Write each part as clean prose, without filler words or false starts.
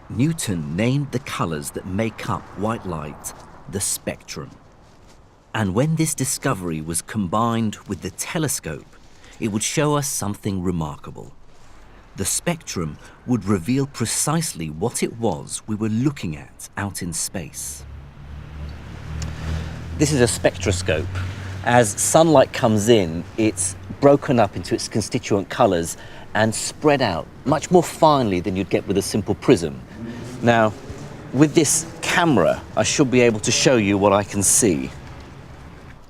Newton named the colours that make up white light the spectrum. And when this discovery was combined with the telescope, it would show us something remarkable. The spectrum would reveal precisely what it was we were looking at out in space. This is a spectroscope. As sunlight comes in, it's broken up into its constituent colours and spread out much more finely than you'd get with a simple prism. Now, with this camera, I should be able to show you what I can see.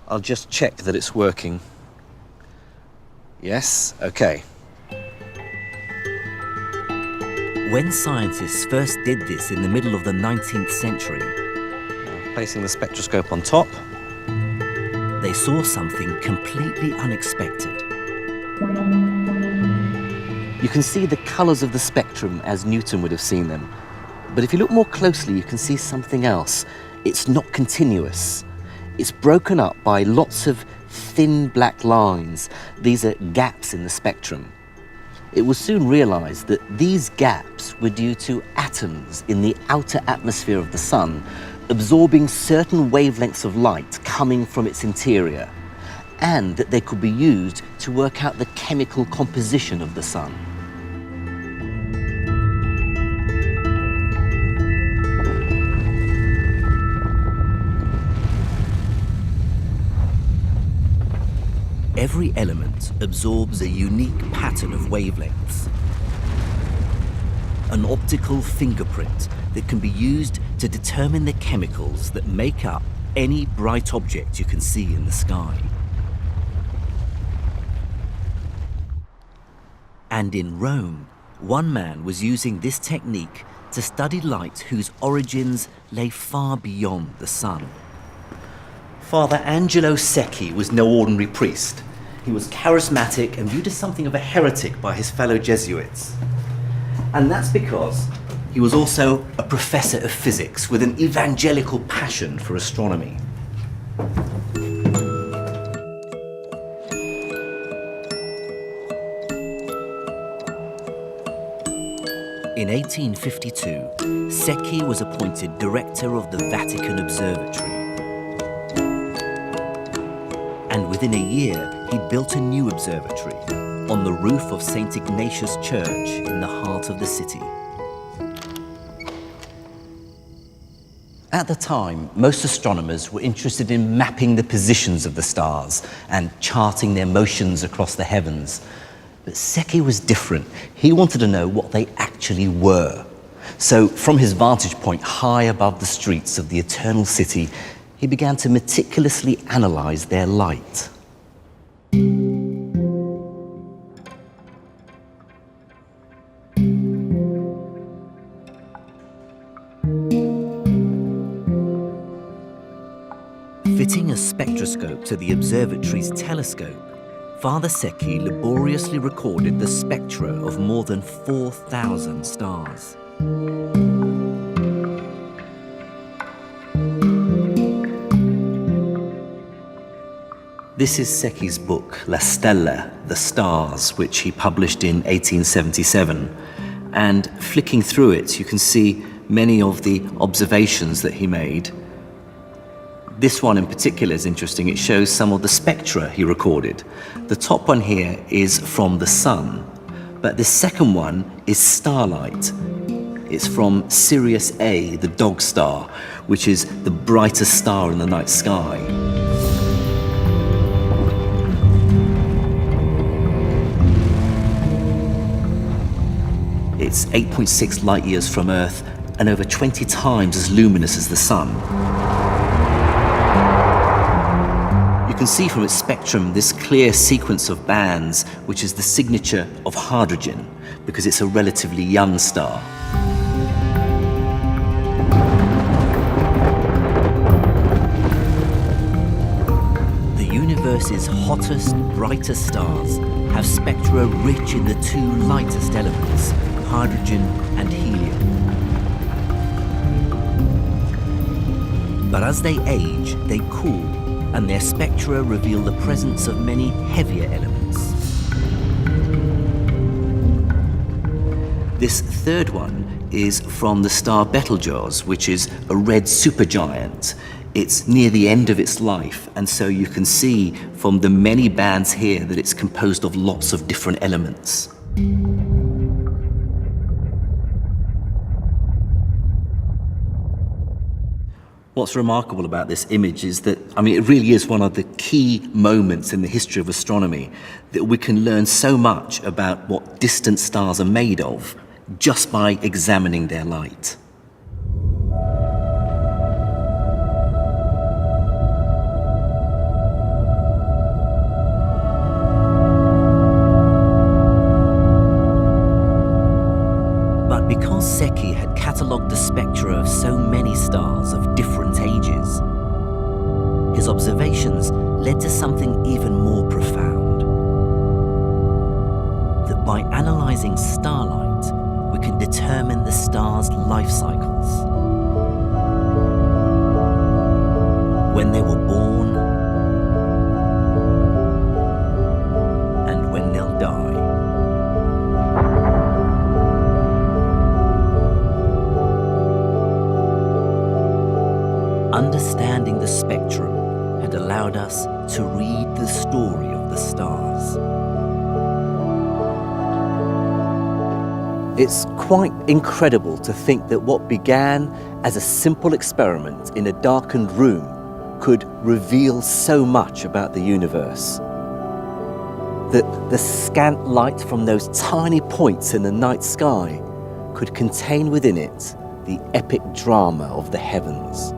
I'll just check that it's working. Yes? Okay. When scientists first did this in the middle of the 19th century, placing the spectroscope on top, they saw something completely unexpected. You can see the colours of the spectrum as Newton would have seen them. But if you look more closely, you can see something else. It's not continuous. It's broken up by lots of thin black lines. These are gaps in the spectrum. It was soon realised that these gaps were due to atoms in the outer atmosphere of the sun absorbing certain wavelengths of light coming from its interior, and that they could be used to work out the chemical composition of the sun. Every element absorbs a unique pattern of wavelengths, an optical fingerprint that can be used to determine the chemicals that make up any bright object you can see in the sky. And in Rome, one man was using this technique to study light whose origins lay far beyond the sun. Father Angelo Secchi was no ordinary priest. He was charismatic and viewed as something of a heretic by his fellow Jesuits. And that's because he was also a professor of physics with an evangelical passion for astronomy. In 1852, Secchi was appointed director of the Vatican Observatory. And within a year, he'd built a new observatory on the roof of St. Ignatius Church in the heart of the city. At the time, most astronomers were interested in mapping the positions of the stars and charting their motions across the heavens. But Secchi was different. He wanted to know what they actually were. So from his vantage point high above the streets of the eternal city, he began to meticulously analyze their light. Fitting a spectroscope to the observatory's telescope, Father Secchi laboriously recorded the spectra of more than 4,000 stars. This is Secchi's book, La Stella, The Stars, which he published in 1877. And flicking through it, you can see many of the observations that he made. This one in particular is interesting. It shows some of the spectra he recorded. The top one here is from the sun, but the second one is starlight. It's from Sirius A, the dog star, which is the brightest star in the night sky. It's 8.6 light years from Earth and over 20 times as luminous as the sun. You can see from its spectrum this clear sequence of bands, which is the signature of hydrogen, because it's a relatively young star. The universe's hottest, brightest stars have spectra rich in the two lightest elements, hydrogen and helium. But as they age, they cool, and their spectra reveal the presence of many heavier elements. This third one is from the star Betelgeuse, which is a red supergiant. It's near the end of its life, and so you can see from the many bands here that it's composed of lots of different elements. What's remarkable about this image is that, it really is one of the key moments in the history of astronomy, that we can learn so much about what distant stars are made of just by examining their light. But because Secchi had catalogued the spectra of so many stars of different ages, his observations led to something even more profound. That by analysing starlight, we can determine the stars' life cycles. When they were born, and when they'll die. Understanding the spectrum had allowed us to read the story of the stars. It's quite incredible to think that what began as a simple experiment in a darkened room could reveal so much about the universe. That the scant light from those tiny points in the night sky could contain within it the epic drama of the heavens.